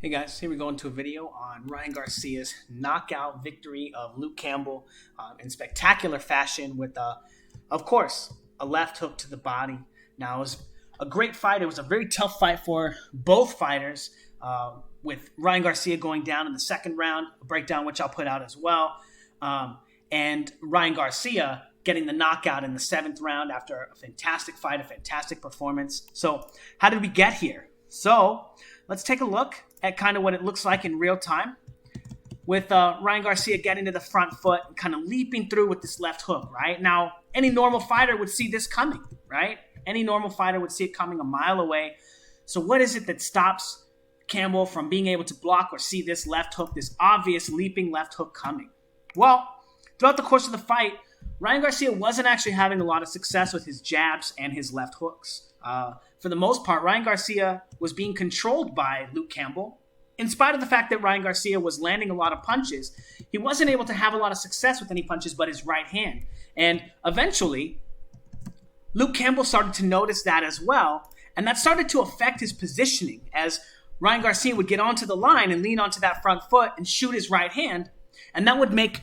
Hey guys, here we go into a video on Ryan Garcia's knockout victory of Luke Campbell in spectacular fashion with, of course, a left hook to the body. Now, it was a great fight. It was a very tough fight for both fighters, with Ryan Garcia going down in the second round, a breakdown which I'll put out as well, and Ryan Garcia getting the knockout in the seventh round after a fantastic fight, a fantastic performance. So how did we get here? So let's take a look at kind of what it looks like in real time with Ryan Garcia getting to the front foot and kind of leaping through with this left hook, right? Now, any normal fighter would see this coming, right? Any normal fighter would see it coming a mile away. So what is it that stops Campbell from being able to block or see this left hook, this obvious leaping left hook coming? Well, throughout the course of the fight, Ryan Garcia wasn't actually having a lot of success with his jabs and his left hooks. For the most part, Ryan Garcia was being controlled by Luke Campbell. In spite of the fact that Ryan Garcia was landing a lot of punches, he wasn't able to have a lot of success with any punches but his right hand. And eventually, Luke Campbell started to notice that as well, and that started to affect his positioning as Ryan Garcia would get onto the line and lean onto that front foot and shoot his right hand, and that would make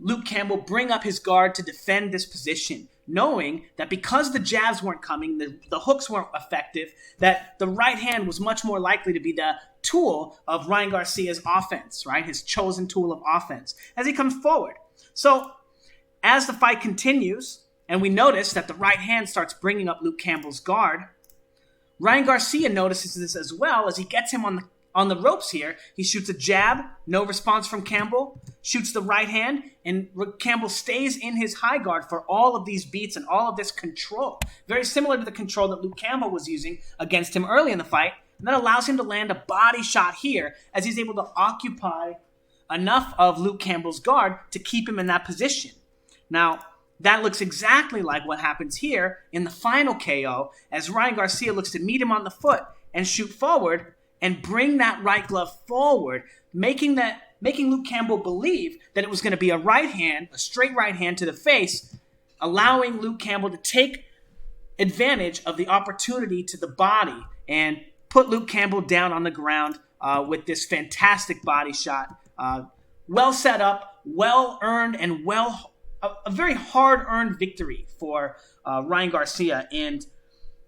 Luke Campbell bring up his guard to defend this position, knowing that because the jabs weren't coming, the hooks weren't effective, that the right hand was much more likely to be the tool of Ryan Garcia's offense, right? His chosen tool of offense as he comes forward. So as the fight continues, and we notice that the right hand starts bringing up Luke Campbell's guard, Ryan Garcia notices this as well as he gets him on the ropes here. He shoots a jab, no response from Campbell, shoots the right hand, and Campbell stays in his high guard for all of these beats and all of this control. Very similar to the control that Luke Campbell was using against him early in the fight. And that allows him to land a body shot here as he's able to occupy enough of Luke Campbell's guard to keep him in that position. Now, that looks exactly like what happens here in the final KO as Ryan Garcia looks to meet him on the foot and shoot forward and bring that right glove forward, making Luke Campbell believe that it was going to be a right hand, a straight right hand to the face, allowing Luke Campbell to take advantage of the opportunity to the body and put Luke Campbell down on the ground with this fantastic body shot. Well set up, well earned, and a very hard-earned victory for Ryan Garcia. And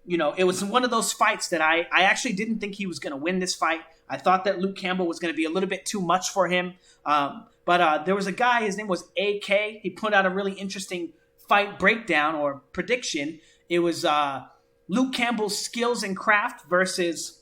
you know, it was one of those fights that I actually didn't think he was going to win this fight. I thought that Luke Campbell was going to be a little bit too much for him. But there was a guy, his name was AK. He put out a really interesting fight breakdown or prediction. It was Luke Campbell's skills and craft versus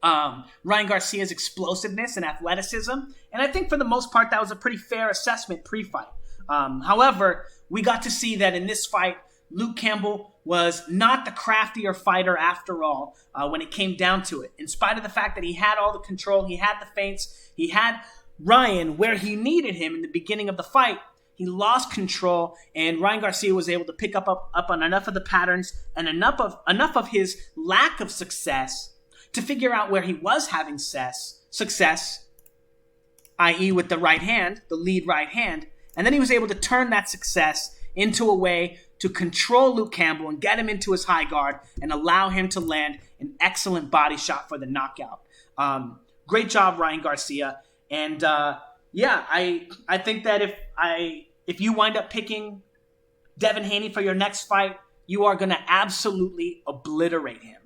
Ryan Garcia's explosiveness and athleticism. And I think for the most part, that was a pretty fair assessment pre-fight. However, we got to see that in this fight, Luke Campbell was not the craftier fighter after all when it came down to it. In spite of the fact that he had all the control, he had the feints, he had Ryan where he needed him in the beginning of the fight, he lost control, and Ryan Garcia was able to pick up on enough of the patterns and enough of his lack of success to figure out where he was having success, i.e. with the right hand, the lead right hand, and then he was able to turn that success into a way to control Luke Campbell and get him into his high guard and allow him to land an excellent body shot for the knockout. Great job, Ryan Garcia. And I think that if you wind up picking Devin Haney for your next fight, you are going to absolutely obliterate him.